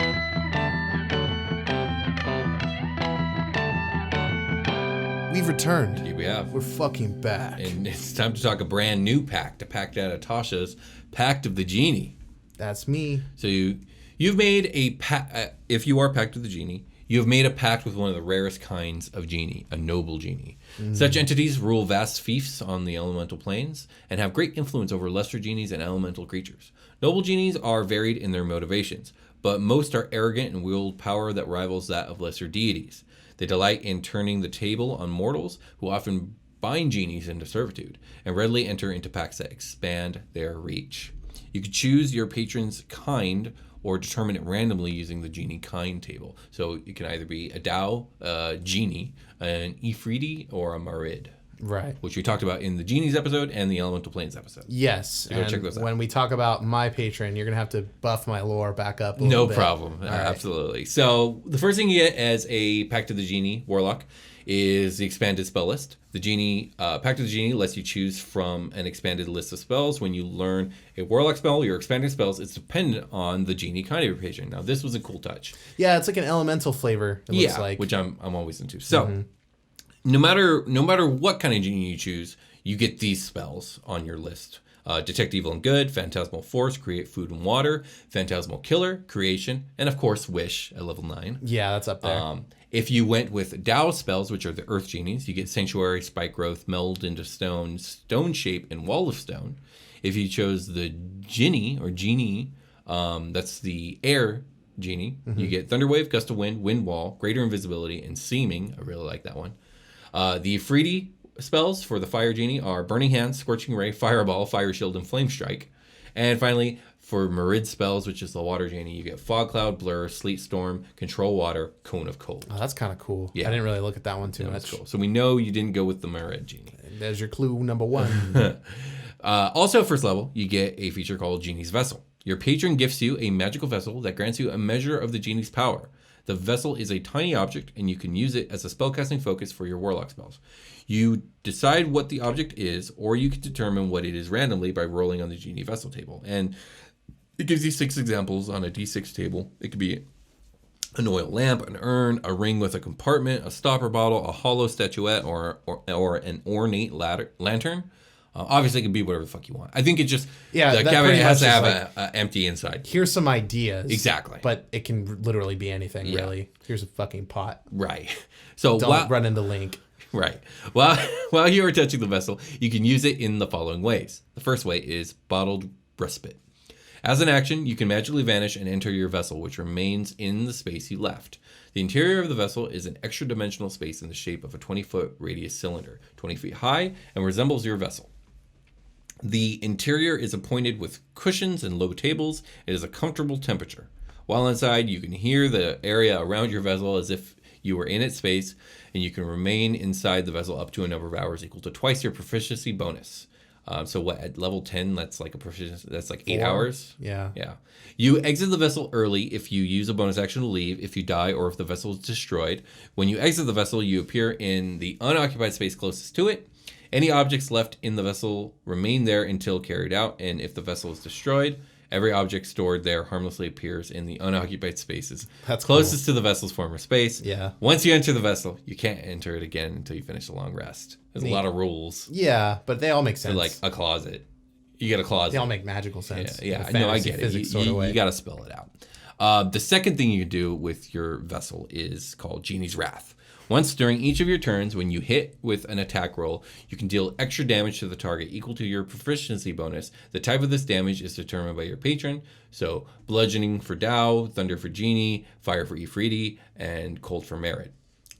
We've returned. Here we have. We're fucking back. And it's time to talk a brand new pact, a pact out of Tasha's Pact of the Genie. That's me. So you've made a pact. If you are Pact of the Genie, you have made a pact with one of the rarest kinds of genie, a noble genie. Such entities rule vast fiefs on the elemental planes and have great influence over lesser genies and elemental creatures. Noble genies are varied in their motivations, but most are arrogant and wield power that rivals that of lesser deities. They delight in turning the table on mortals, who often bind genies into servitude and readily enter into pacts that expand their reach. You can choose your patron's kind or determine it randomly using the genie kind table. So it can either be a Dao, a genie, an Ifriti, or a Marid, Right. which we talked about in the genies episode and the elemental planes episode. Yes. go check those out. When we talk about my patron, you're going to have to buff my lore back up a No little bit. problem. All right. Absolutely. So the first thing you get as a Pact of the Genie Warlock is the expanded spell list. The Genie, Pact of the Genie lets you choose from an expanded list of spells. When you learn a Warlock spell, your expanded spells, it's dependent on the Genie kind of your patron. Now, this was a cool touch. Yeah, it's like an elemental flavor, it looks like. Which I'm always into. So, no matter what kind of Genie you choose, you get these spells on your list. Detect Evil and Good, Phantasmal Force, Create Food and Water, Phantasmal Killer, Creation, and of course Wish at level 9. Yeah, that's up there. If you went with Tao spells, which are the Earth Genies, you get Sanctuary, Spike Growth, Meld into Stone, Stone Shape, and Wall of Stone. If you chose the Genie, that's the Air Genie, you get Thunderwave, Gust of Wind, Wind Wall, Greater Invisibility, and Seeming. I really like that one. The Ifriti spells for the Fire Genie are Burning Hands, Scorching Ray, Fireball, Fire Shield, and Flame Strike. And finally, for Marid spells, which is the Water Genie, you get Fog Cloud, Blur, Sleet Storm, Control Water, Cone of Cold. Oh, that's kind of cool. Yeah. I didn't really look at that one too much. That's cool. So we know you didn't go with the Marid Genie. There's your clue number 1. Also, first level, you get a feature called Genie's Vessel. Your patron gifts you a magical vessel that grants you a measure of the Genie's power. The vessel is a tiny object, and you can use it as a spellcasting focus for your Warlock spells. You decide what the object is, or you can determine what it is randomly by rolling on the Genie Vessel table. And it gives you 6 examples on a D6 table. It could be an oil lamp, an urn, a ring with a compartment, a stopper bottle, a hollow statuette, or an ornate lantern. Obviously, it can be whatever the fuck you want. I think it just, the cabinet has to have an empty inside. Here's some ideas. Exactly. But it can literally be anything, really. Here's a fucking pot. Right. So Don't run into Link. Right. While you are touching the vessel, you can use it in the following ways. The first way is Bottled Respite. As an action, you can magically vanish and enter your vessel, which remains in the space you left. The interior of the vessel is an extra dimensional space in the shape of a 20-foot radius cylinder, 20 feet high, and resembles your vessel. The interior is appointed with cushions and low tables. It is a comfortable temperature. While inside, you can hear the area around your vessel as if you were in its space, and you can remain inside the vessel up to a number of hours equal to twice your proficiency bonus. So at level 10, that's like a proficiency, that's like 8 hours. Yeah. You exit the vessel early if you use a bonus action to leave, if you die, or if the vessel is destroyed. When you exit the vessel, you appear in the unoccupied space closest to it. Any objects left in the vessel remain there until carried out, and if the vessel is destroyed, every object stored there harmlessly appears in the unoccupied spaces closest to the vessel's former space. Yeah. Once you enter the vessel, you can't enter it again until you finish a long rest. There's a lot of rules. Yeah, but they all make sense. They're like a closet. You get a closet. They all make magical sense. Yeah, no, I get it. You got to spell it out. The second thing you can do with your vessel is called Genie's Wrath. Once during each of your turns, when you hit with an attack roll, you can deal extra damage to the target equal to your proficiency bonus. The type of this damage is determined by your patron. So bludgeoning for Tao, thunder for Genie, fire for Ifriti, and cold for Merit.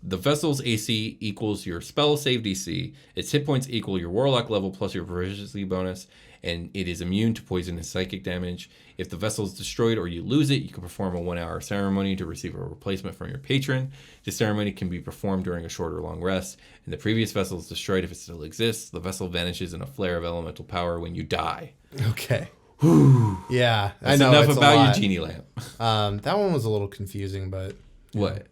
The vessel's AC equals your spell save DC. Its hit points equal your Warlock level plus your proficiency bonus, and it is immune to poison and psychic damage. If the vessel is destroyed or you lose it, you can perform a 1-hour ceremony to receive a replacement from your patron. This ceremony can be performed during a short or long rest, and the previous vessel is destroyed if it still exists. The vessel vanishes in a flare of elemental power when you die. Okay. Whew. Yeah, That's I know. enough it's about your Genie lamp. That one was a little confusing, but... What?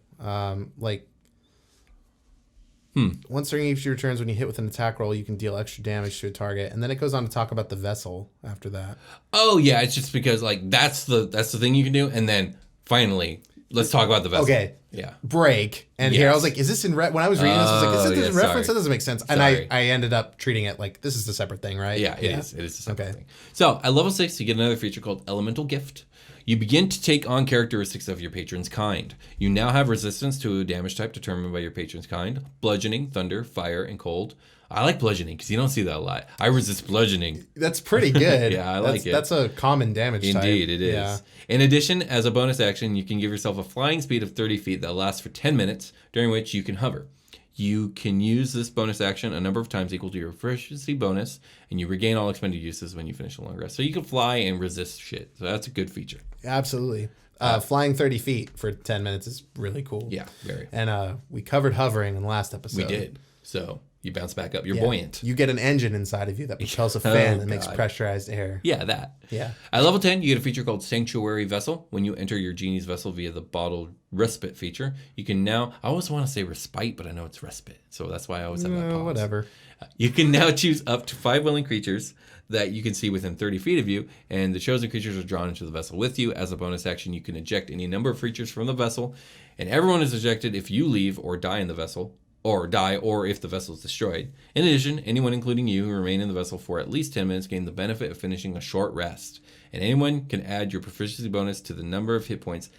Once during each of your turns, when you hit with an attack roll, you can deal extra damage to a target, and then it goes on to talk about the vessel after that. Oh yeah, it's just because like that's the thing you can do, and then finally let's talk about the vessel. Okay. Yeah. Break. And here I was like, is this in when I was reading this, I was like, is this in reference? That doesn't make sense. And I ended up treating it like this is a separate thing, right? Yeah, it is. It is a separate thing. So at level 6, you get another feature called Elemental Gift. You begin to take on characteristics of your patron's kind. You now have resistance to a damage type determined by your patron's kind: bludgeoning, thunder, fire, and cold. I like bludgeoning because you don't see that a lot. I resist bludgeoning. That's pretty good. Yeah, I like it. That's a common damage type. Indeed, it is. Yeah. In addition, as a bonus action, you can give yourself a flying speed of 30 feet that lasts for 10 minutes, during which you can hover. You can use this bonus action a number of times equal to your proficiency bonus, and you regain all expended uses when you finish a long rest. So you can fly and resist shit. So that's a good feature. Absolutely. Flying 30 feet for 10 minutes is really cool. Yeah, very. And we covered hovering in the last episode. We did. So you bounce back up. You're buoyant. You get an engine inside of you that propels a fan that makes pressurized air. Yeah, that. Yeah. At level 10, you get a feature called Sanctuary Vessel. When you enter your Genie's Vessel via the Bottled Respite feature, you can now... I always want to say respite, but I know it's respite. So that's why I always have that pause. Whatever. You can now choose up to 5 willing creatures that you can see within 30 feet of you, and the chosen creatures are drawn into the vessel with you. As a bonus action, you can eject any number of creatures from the vessel, and everyone is ejected if you leave or die in the vessel. or die, or if the vessel is destroyed. In addition, anyone, including you, who remain in the vessel for at least 10 minutes gain the benefit of finishing a short rest. And anyone can add your proficiency bonus to the number of hit points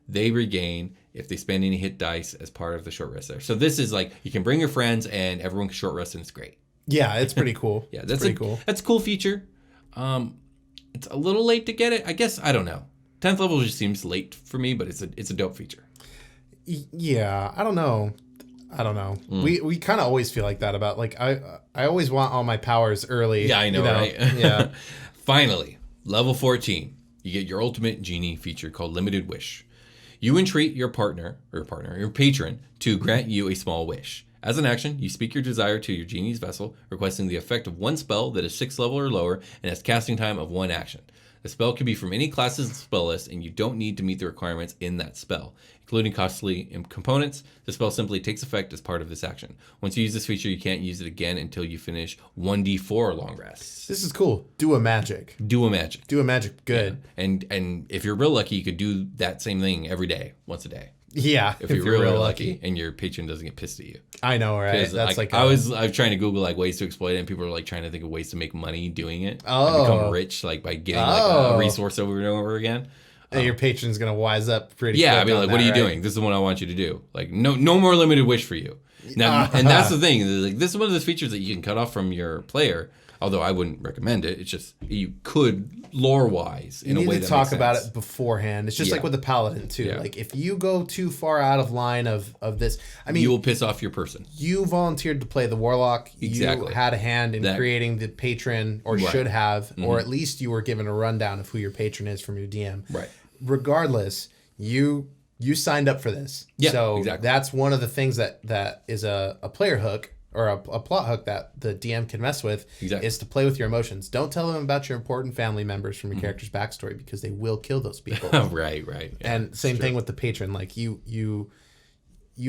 they regain if they spend any hit dice as part of the short rest there. So this is like, you can bring your friends and everyone can short rest and it's great. Yeah, it's pretty cool. Yeah, that's pretty cool. That's a cool feature. It's a little late to get it. I guess, I don't know. 10th level just seems late for me, but it's a dope feature. Yeah, I don't know. We kind of always feel like that about, like, I always want all my powers early. Yeah, I know, right? Yeah. Finally, level 14, you get your ultimate genie feature called Limited Wish. You entreat your patron, to grant you a small wish. As an action, you speak your desire to your genie's vessel, requesting the effect of one spell that is 6th level or lower and has casting time of 1 action. The spell can be from any class's spell list, and you don't need to meet the requirements in that spell, including costly components. The spell simply takes effect as part of this action. Once you use this feature, you can't use it again until you finish 1d4 long rests. This is cool. Do a magic. Good. Yeah. And if you're real lucky, you could do that same thing every day, once a day. Yeah, if you're real lucky and your patron doesn't get pissed at you. I know, right? That's I was trying to Google like ways to exploit it, and people are like trying to think of ways to make money doing it. And become rich like by getting like a resource over and over again. And your patron's gonna wise up pretty. Yeah, I'd be like, "What are you doing? This is what I want you to do. Like, no more limited wish for you." Now, and that's the thing. Like, this is one of those features that you can cut off from your player. Although I wouldn't recommend it. It's just you could lore-wise in a way that makes sense. You need to talk about it beforehand. It's just like with the paladin too. Yeah. Like if you go too far out of line of this, I mean, you will piss off your person. You volunteered to play the warlock. Exactly. You had a hand in creating the patron, or should have, or at least you were given a rundown of who your patron is from your DM. Right. Regardless, you signed up for this. Yeah. So exactly. that's one of the things that is a player hook. Or a plot hook that the DM can mess with is to play with your emotions. Don't tell them about your important family members from your character's backstory because they will kill those people. Right. Yeah, and same thing with the patron. Like you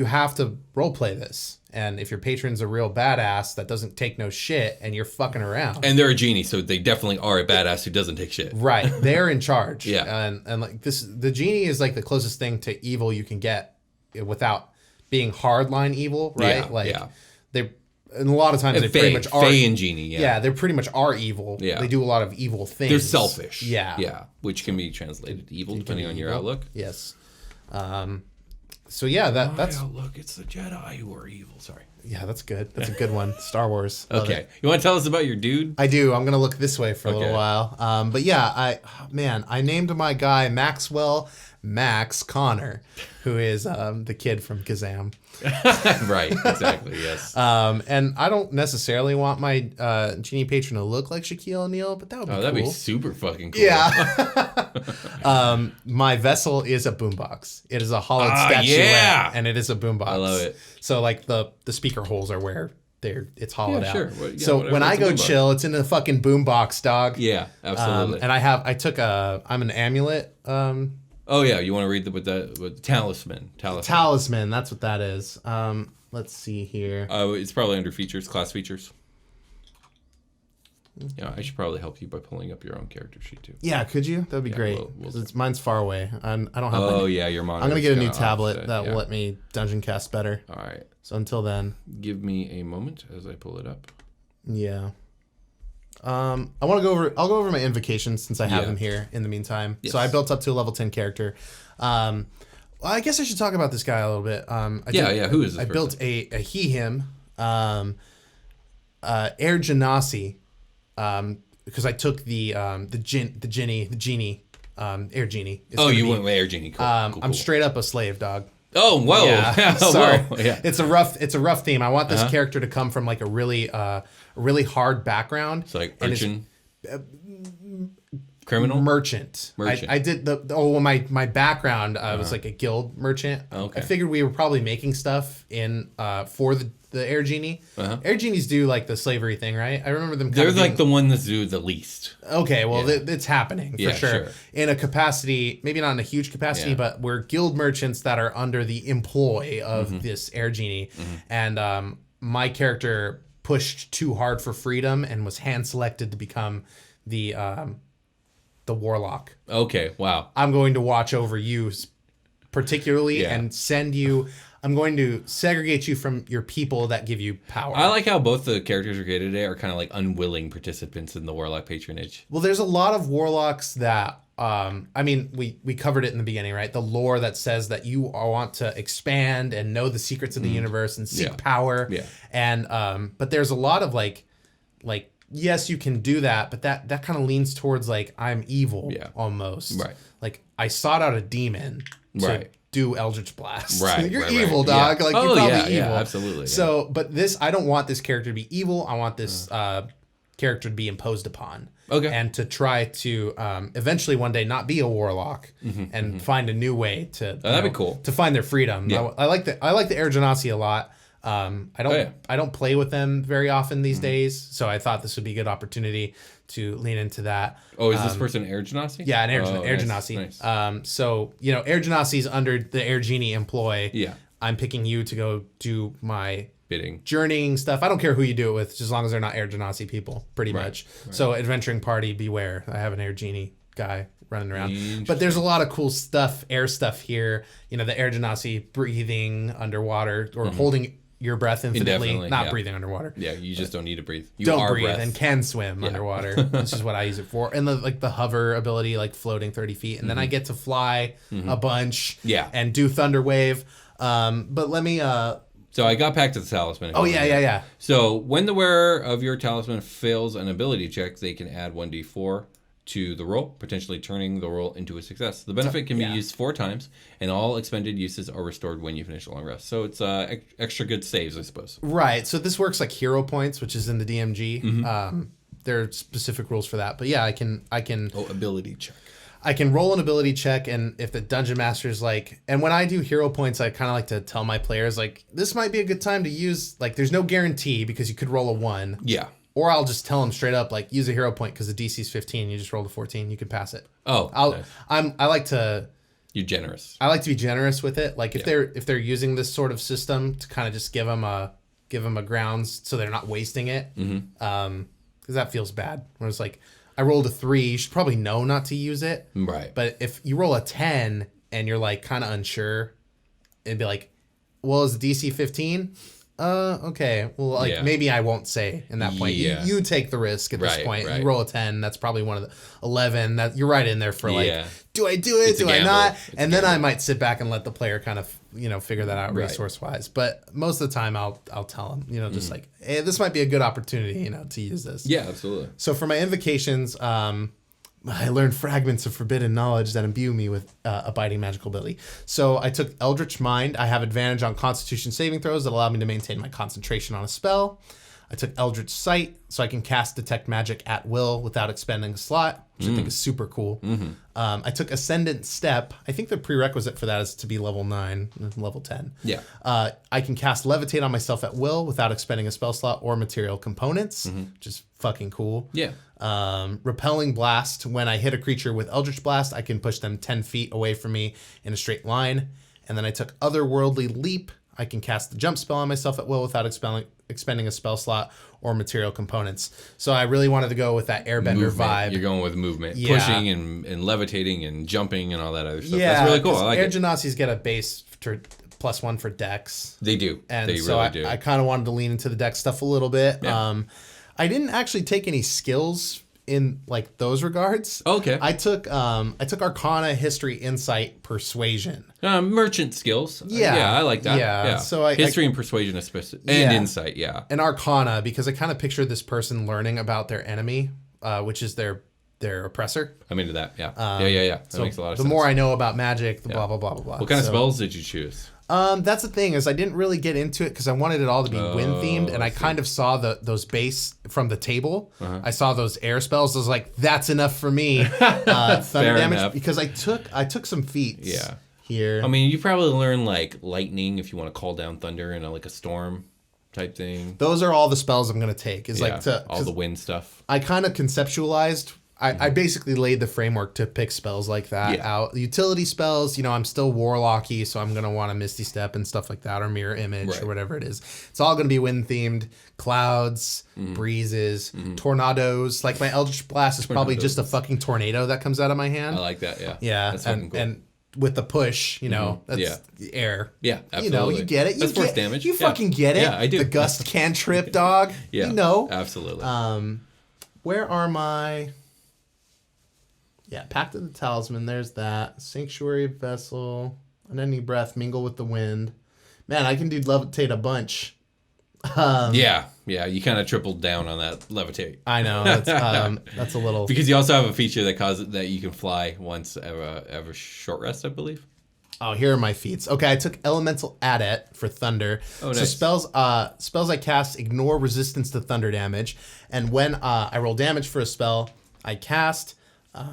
have to role play this. And if your patron's a real badass that doesn't take no shit and you're fucking around. And they're a genie, so they definitely are a badass who doesn't take shit. They're in charge. Yeah. And like the genie is like the closest thing to evil you can get without being hardline evil, right? They and a lot of times they pretty much are. Fae and Genie, yeah. They pretty much are evil. Yeah. They do a lot of evil things. They're selfish. Yeah. Which can be translated to evil depending on your outlook. Yes. So yeah, that's outlook. It's the Jedi who are evil. Sorry. Yeah, that's good. That's a good one. Star Wars. Okay. You want to tell us about your dude? I do. I'm gonna look this way for a little while. But yeah, I named my guy Maxwell Max Connor, who is the kid from Kazam. Right, exactly, yes. And I don't necessarily want my genie patron to look like Shaquille O'Neal, but that would be cool. That'd be super fucking cool. Yeah. My vessel is a boombox. It is a hollowed statuette, and it is a boombox. I love it. So like the speaker holes are where it's hollowed out. Sure. So when I go chill, it's in the fucking boombox, dog. Yeah, absolutely. And I'm an amulet. Oh yeah, you want to read with talisman. Talisman, that's what that is. Let's see here. It's probably under features, class features. Yeah, I should probably help you by pulling up your own character sheet too. Yeah, could you? That'd be great. Mine's far away. I don't have. Your monitor. I'm gonna get a new tablet that will let me Dungeoncast better. All right. So until then, give me a moment as I pull it up. Yeah. I'll go over my invocations since I have them here in the meantime. Yes. So I built up to a level 10 character. Well, I guess I should talk about this guy a little bit. Who is this I person? Built a he/him, Air Genasi, because I took the Genie, Air Genie. You went with Air Genie. Cool. I'm straight up a slave, dog. Oh, whoa. Yeah. Sorry. Whoa. Yeah. It's a rough theme. I want this character to come from like a really hard background. So like urchin. Criminal? Merchant. I did my background was like a guild merchant. Okay. I figured we were probably making stuff in for the Air Genie. Air Genies do like the slavery thing, right? I remember them. They're like the one that do the least. Okay, well, it's happening for sure. In a capacity, maybe not in a huge capacity, but we're guild merchants that are under the employ of this Air Genie. And my character pushed too hard for freedom and was hand selected to become the Warlock. Okay, wow. I'm going to watch over you particularly and send you. I'm going to segregate you from your people that give you power. I like how both the characters we created today are kind of like unwilling participants in the Warlock patronage. Well, there's a lot of Warlocks that, I mean, we covered it in the beginning, right? The lore that says that you want to expand and know the secrets of the universe and seek power. Yeah. And, but there's a lot of like, yes, you can do that, but that kind of leans towards like, I'm evil almost. Right. Like, I sought out a demon to do Eldritch Blast. Right. You're evil, dog. Like, you're probably evil. Yeah, absolutely. So, but I don't want this character to be evil. I want this character to be imposed upon. Okay. And to try to eventually one day not be a warlock and find a new way to that'd be cool. To find their freedom. Yeah. I like the Air Genasi a lot. I don't play with them very often these days, so I thought this would be a good opportunity to lean into that. Oh, is this person Air Genasi? Yeah, Air Genasi. Nice. So, Air Genasi's under the Air Genie employ. Yeah. I'm picking you to go do my bidding, journeying stuff. I don't care who you do it with, just as long as they're not Air Genasi people, pretty much. Right. So, adventuring party, beware. I have an Air Genie guy running around. But there's a lot of cool stuff, air stuff here. The Air Genasi breathing underwater or holding your breath infinitely, not breathing underwater. Yeah, you just don't need to breathe. You don't breathe and can swim underwater. This is what I use it for. And the hover ability, like floating 30 feet. And then I get to fly a bunch and do Thunder Wave. But let me... So I got Pact of the Talisman. Oh, yeah. So when the wearer of your talisman fails an ability check, they can add 1d4 to the roll, potentially turning the roll into a success. The benefit can be used 4 times, and all expended uses are restored when you finish a long rest. So it's extra good saves, I suppose. Right. So this works like hero points, which is in the DMG. There are specific rules for that. But yeah, I can. Oh, ability check. I can roll an ability check, and if the dungeon master's like, and when I do hero points, I kind of like to tell my players like, this might be a good time to use. Like, there's no guarantee because you could roll a 1. Yeah. Or I'll just tell them straight up, like, use a hero point because the DC's 15. You just rolled a 14. You can pass it. Oh, nice. I like to. You're generous. I like to be generous with it. Like if they're using this sort of system to kind of just give them a grounds so they're not wasting it. Because that feels bad. When it's like I rolled a 3, you should probably know not to use it. Right. But if you roll a 10 and you're like kind of unsure, it'd be like, well, is the DC 15? Okay. Well, like maybe I won't say in that point. Yeah. You take the risk at this point. Right. You roll a 10. That's probably one of the 11. That you're right in there for like, do I do it? Do I not? And then I might sit back and let the player kind of, figure that out resource wise. But most of the time I'll tell them, just like, hey, this might be a good opportunity, to use this. Yeah, absolutely. So for my invocations, I learned fragments of forbidden knowledge that imbue me with abiding magical ability. So I took Eldritch Mind. I have advantage on Constitution saving throws that allow me to maintain my concentration on a spell. I took Eldritch Sight, so I can cast Detect Magic at will without expending a slot, which I think is super cool. I took Ascendant Step. I think the prerequisite for that is to be level 9, level 10. Yeah. I can cast Levitate on myself at will without expending a spell slot or material components, which is fucking cool. Yeah. Repelling Blast. When I hit a creature with Eldritch Blast, I can push them 10 feet away from me in a straight line. And then I took Otherworldly Leap. I can cast the jump spell on myself at will without expending a spell slot or material components. So I really wanted to go with that airbender vibe. You're going with movement. Yeah. Pushing and levitating and jumping and all that other stuff. Yeah, that's really cool. I like Air Genasi's get a base +1 for dex. They do. And they so really do. I kind of wanted to lean into the dex stuff a little bit. Yeah. I didn't actually take any skills in like those regards. Okay. I took Arcana, History, Insight, Persuasion. Merchant skills. Yeah. I like that. Yeah. So History and Persuasion especially. And Insight, yeah. And Arcana, because I kind of pictured this person learning about their enemy, which is their oppressor. I'm into that, yeah. That makes a lot of sense. The more I know about magic, the blah, blah, blah, blah, blah. What kind of spells did you choose? That's the thing is I didn't really get into it because I wanted it all to be wind themed, and I kind of saw those base from the table. I saw those air spells. I was like, that's enough for me. Thunder damage enough. Because I took some feats. Yeah. Here. I mean, you probably learn like lightning if you want to call down thunder in like a storm type thing. Those are all the spells I'm gonna take. Is like all the wind stuff. I kind of conceptualized. I basically laid the framework to pick spells like that out. Utility spells, I'm still Warlocky, so I'm going to want a Misty Step and stuff like that, or Mirror Image, or whatever it is. It's all going to be wind-themed. Clouds, breezes, tornadoes. Like, my Eldritch Blast is probably just a fucking tornado that comes out of my hand. I like that, yeah. Yeah, that's fucking cool. And with the push, that's air. Yeah, absolutely. You get it. That's force damage. You fucking get it. Yeah, I do. The gust cantrip, dog. Yeah, absolutely. Where are my... Yeah, Pact of the Talisman, there's that. Sanctuary Vessel, Unending Breath, Mingle with the Wind. Man, I can do Levitate a bunch. Yeah, you kind of tripled down on that levitate. I know, that's a little... Because you also have a feature that causes that you can fly once ever short rest, I believe. Oh, here are my feats. Okay, I took Elemental Adept for Thunder. Oh, nice. So spells I cast ignore resistance to thunder damage, and when I roll damage for a spell I cast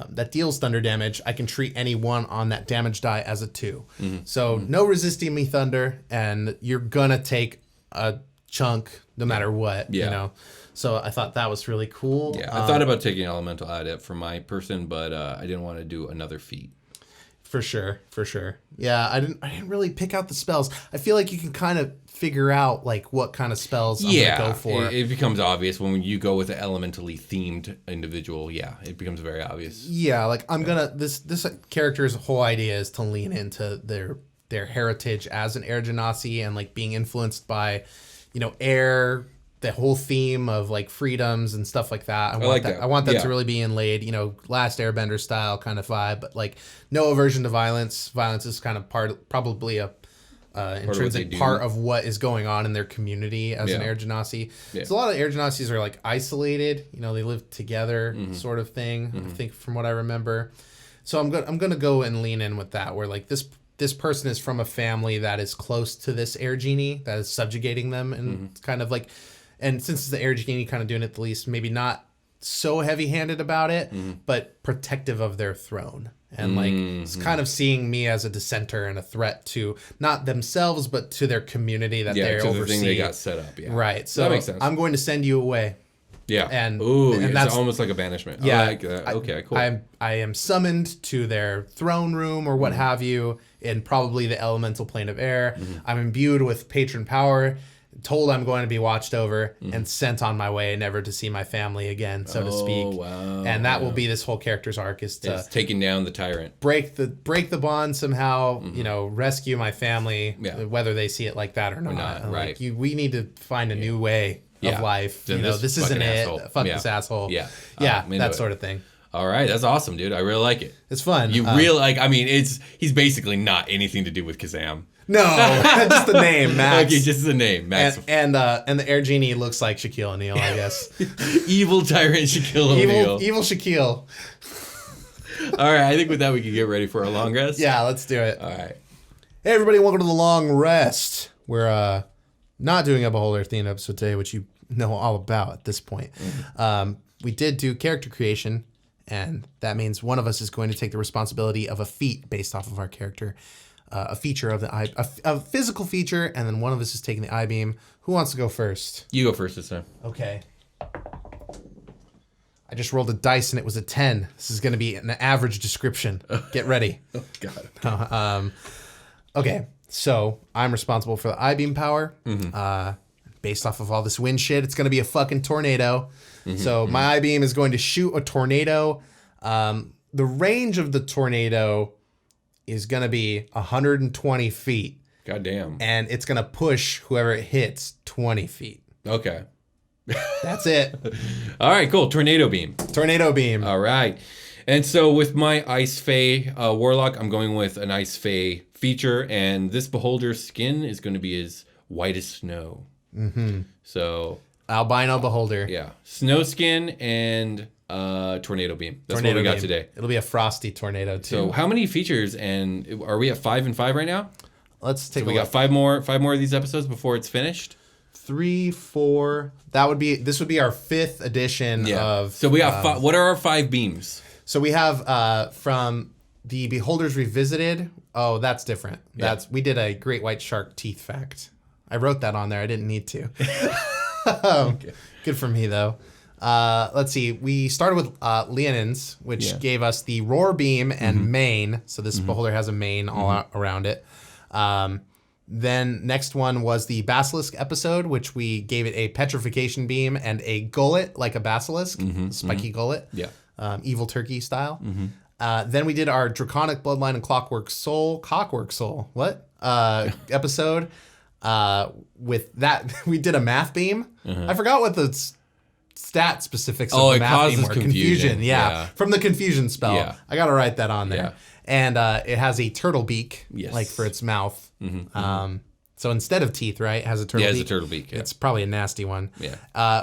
that deals thunder damage, I can treat any one on that damage die as a 2. So no resisting me thunder, and you're gonna take a chunk no matter what. So I thought that was really cool. I thought about taking Elemental Adept for my person, but I didn't want to do another feat. For sure. Yeah, I didn't really pick out the spells. I feel like you can kind of figure out like what kind of spells I'm gonna go for. It becomes obvious when you go with an elementally themed individual. Yeah, it becomes very obvious. Yeah, like I'm gonna this character's whole idea is to lean into their heritage as an air genasi and like being influenced by, air. The whole theme of like freedoms and stuff like that. I want that to really be inlaid, Last Airbender style kind of vibe, but like no aversion to violence. Violence is kind of probably a intrinsic part of what is going on in their community as an air genasi. So a lot of air genasis are like isolated, they live together sort of thing. I think from what I remember. So I'm gonna go and lean in with that, where like this person is from a family that is close to this air genie that is subjugating them and kind of like. And since it's the air genie kind of doing it the least, maybe not so heavy-handed about it, but protective of their throne. And like it's kind of seeing me as a dissenter and a threat to not themselves, but to their community that they oversee. The thing they got set up. Yeah. Right. So that makes sense. I'm going to send you away. Yeah. And that's almost like a banishment. Yeah. I like that. Okay, cool. I am summoned to their throne room or what have you in probably the elemental plane of air. I'm imbued with patron power. Told I'm going to be watched over and sent on my way, never to see my family again, so to speak. Wow. And that will be this whole character's arc is to taking down the tyrant, break the bond somehow, rescue my family, whether they see it like that or not. Right. Like, we need to find a new way of life. This isn't asshole. it. Fuck this asshole. Yeah. That sort of thing. All right, that's awesome, dude. I really like it. It's fun. You really like. I mean, he's basically not anything to do with Kazam. No, just the name, Max. Okay, just the name, Max. And the air genie looks like Shaquille O'Neal, I guess. Evil tyrant Shaquille O'Neal. Evil Shaquille. All right, I think with that we can get ready for a long rest. Yeah, let's do it. All right. Hey, everybody, welcome to the long rest. We're not doing a Beholder themed episode today, which you know all about at this point. We did do character creation, and that means one of us is going to take the responsibility of a feat based off of our character. A feature of a physical feature, and then one of us is taking the I-beam. Who wants to go first? You go first this time. Okay. I just rolled a dice and it was a 10. This is going to be an average description. Get ready. Oh, God. Okay, so I'm responsible for the I-beam power. Based off of all this wind shit, it's going to be a fucking tornado. So my I-beam is going to shoot a tornado. The range of the tornado is going to be 120 feet. God damn. And it's going to push whoever it hits 20 feet. Okay. That's it. All right, cool. Tornado beam. Tornado beam. All right. And so with my Archfey Warlock, I'm going with an Archfey feature, and this Beholder's skin is going to be as white as snow. So... Albino Beholder. Yeah. Snow skin and... tornado beam. That's tornado what we got beam. today. It'll be a frosty tornado too. So how many features, and are we at 5 and 5 right now? Let's take so a we got 5 more of these episodes before it's finished. 3, 4. This would be our 5th edition of. So we got what are our 5 beams? So we have from the Beholders Revisited. Oh, that's different. We did a great white shark teeth fact. I wrote that on there. I didn't need to. Okay. Good for me though. Let's see. We started with Leonin's, which gave us the Roar Beam and Mane. So this Beholder has a mane all around it. Then next one was the Basilisk episode, which we gave it a Petrification Beam and a gullet like a basilisk, spiky gullet. Yeah. Evil turkey style. Then we did our Draconic Bloodline and Cockwork Soul. What? Episode. With that, we did a math beam. I forgot what the stat specifics of the math beam were. Confusion. Yeah. From the confusion spell. Yeah. I got to write that on there. Yeah. And it has a turtle beak, Yes. like for its mouth. So instead of teeth, right, it has a turtle beak. Yeah, it's a turtle beak. Yeah. It's probably a nasty one. Yeah.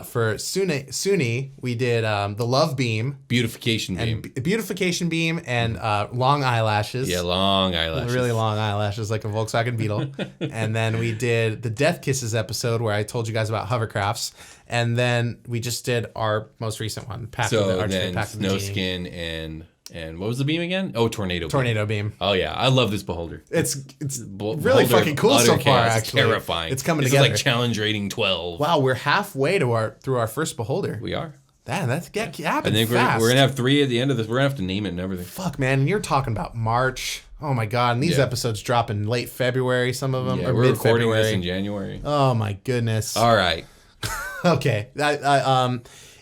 For Suni, we did the love beam. Beautification beam. Beautification beam and long eyelashes. Yeah, long eyelashes. Really long eyelashes, like a Volkswagen Beetle. And then we did the Death Kisses episode where I told you guys about hovercrafts. And then we just did our most recent one, Pact of the Archfay, Pact of the Genie. Snowskin and what was the beam again? Oh, tornado beam. Oh yeah, I love this beholder. It's really fucking cool so far. Actually, terrifying. It's coming this together. This is like challenge rating 12. Wow, we're halfway through our first beholder. We are. Man, that's happened fast. I think we're gonna have 3 at the end of this. We're gonna have to name it and everything. Fuck, man, and you're talking about March. Oh my god, and these episodes drop in late February. Some of them or we're mid-February. recording this in January. Oh my goodness. All right. Okay.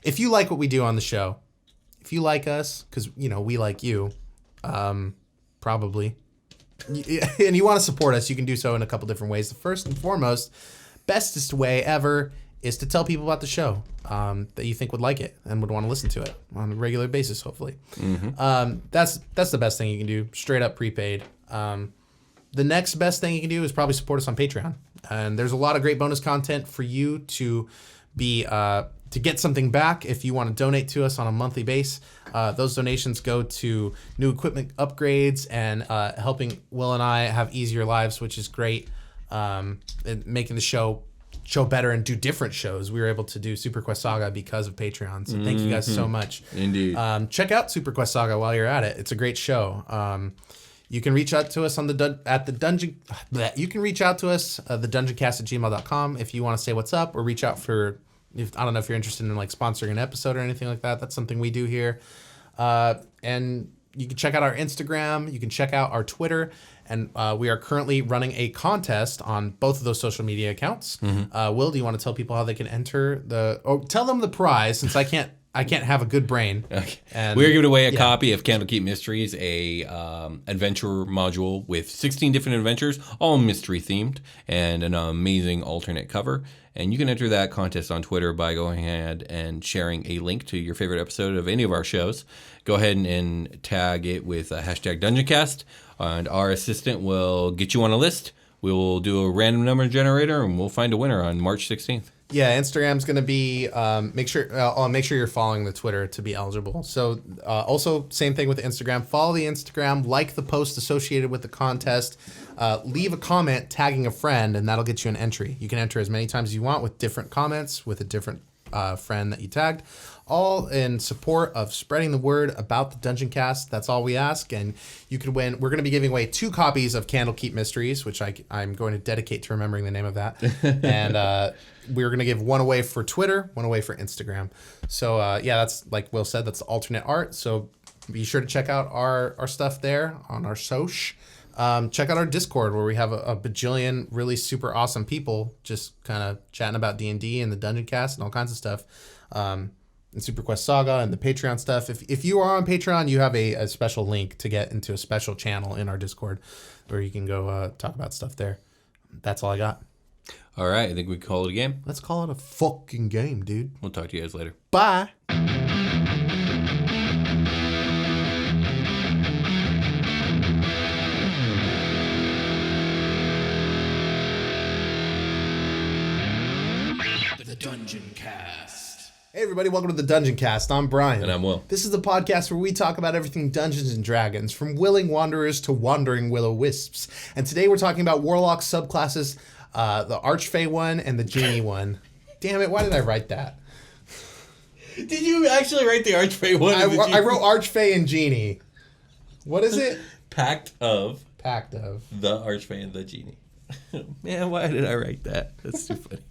If you like what we do on the show, if you like us, because we like you. Probably. And you want to support us, you can do so in a couple different ways. The first and foremost, bestest way ever is to tell people about the show that you think would like it and would want to listen to it on a regular basis, hopefully. That's the best thing you can do, straight up prepaid. The next best thing you can do is probably support us on Patreon. And there's a lot of great bonus content for you to be to get something back if you want to donate to us on a monthly base. Those donations go to new equipment upgrades and helping Will and I have easier lives, which is great. And making the show better and do different shows. We were able to do Super Quest Saga because of Patreon. So thank you guys so much. Indeed. Check out Super Quest Saga while you're at it. It's a great show. You can reach out to us the dungeoncast@gmail.com if you want to say what's up or reach out for. I don't know if you're interested in like sponsoring an episode or anything like that. That's something we do here. And you can check out our Instagram. You can check out our Twitter. And we are currently running a contest on both of those social media accounts. Will, do you want to tell people how they can enter tell them the prize since I can't have a good brain. Okay. And we're giving away a copy of Candlekeep Mysteries, a adventure module with 16 different adventures, all mystery themed, and an amazing alternate cover. And you can enter that contest on Twitter by going ahead and sharing a link to your favorite episode of any of our shows. Go ahead and tag it with hashtag Dungeoncast, and our assistant will get you on a list. We will do a random number generator, and we'll find a winner on March 16th. Yeah, Instagram's going to be, make sure you're following the Twitter to be eligible. So also same thing with Instagram. Follow the Instagram, like the post associated with the contest, leave a comment tagging a friend, and that'll get you an entry. You can enter as many times as you want with different comments with a different friend that you tagged, all in support of spreading the word about the Dungeoncast. That's all we ask, and you can win. We're going to be giving away 2 copies of Candlekeep Mysteries, which I'm going to dedicate to remembering the name of that, and we're going to give 1 away for Twitter, 1 away for Instagram. So that's like Will said, that's alternate art. So be sure to check out our stuff there on our soch. Check out our Discord where we have a bajillion really super awesome people just kind of chatting about D&D and the Dungeoncast and all kinds of stuff. And Super Quest Saga and the Patreon stuff. If you are on Patreon, you have a special link to get into a special channel in our Discord where you can go talk about stuff there. That's all I got. All right, I think we call it a game. Let's call it a fucking game, dude. We'll talk to you guys later. Bye. The Dungeoncast. Hey everybody, welcome to the Dungeoncast. I'm Brian. And I'm Will. This is the podcast where we talk about everything Dungeons and Dragons, from willing wanderers to wandering will-o-wisps. And today we're talking about Warlocks subclasses, the Archfay one and the Genie one. Damn it, why did I write that? Did you actually write the Archfay one? I wrote Archfay and Genie. What is it? Pact of the Archfay and the Genie. Man, why did I write that? That's too funny.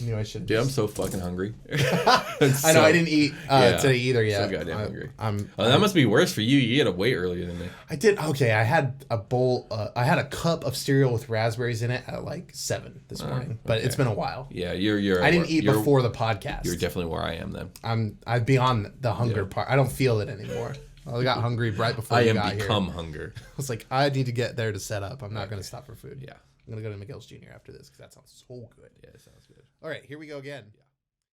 Knew I should. Dude, I'm so fucking hungry. I know I didn't eat today either yet. So goddamn hungry. Oh, that must be worse for you. You get up way earlier than me. I did. Okay, I had a bowl. I had a cup of cereal with raspberries in it at like 7 this morning. But it's been a while. Yeah, you're. I didn't eat before the podcast. You're definitely where I am then. I'm beyond the hunger part. I don't feel it anymore. I got hungry right before we got here. I am become hunger. I was like, I need to get there to set up. I'm not going to stop for food. Yeah. I'm going to go to McGill's Jr. after this because that sounds so good. Yeah, it sounds good. All right, here we go again. Yeah.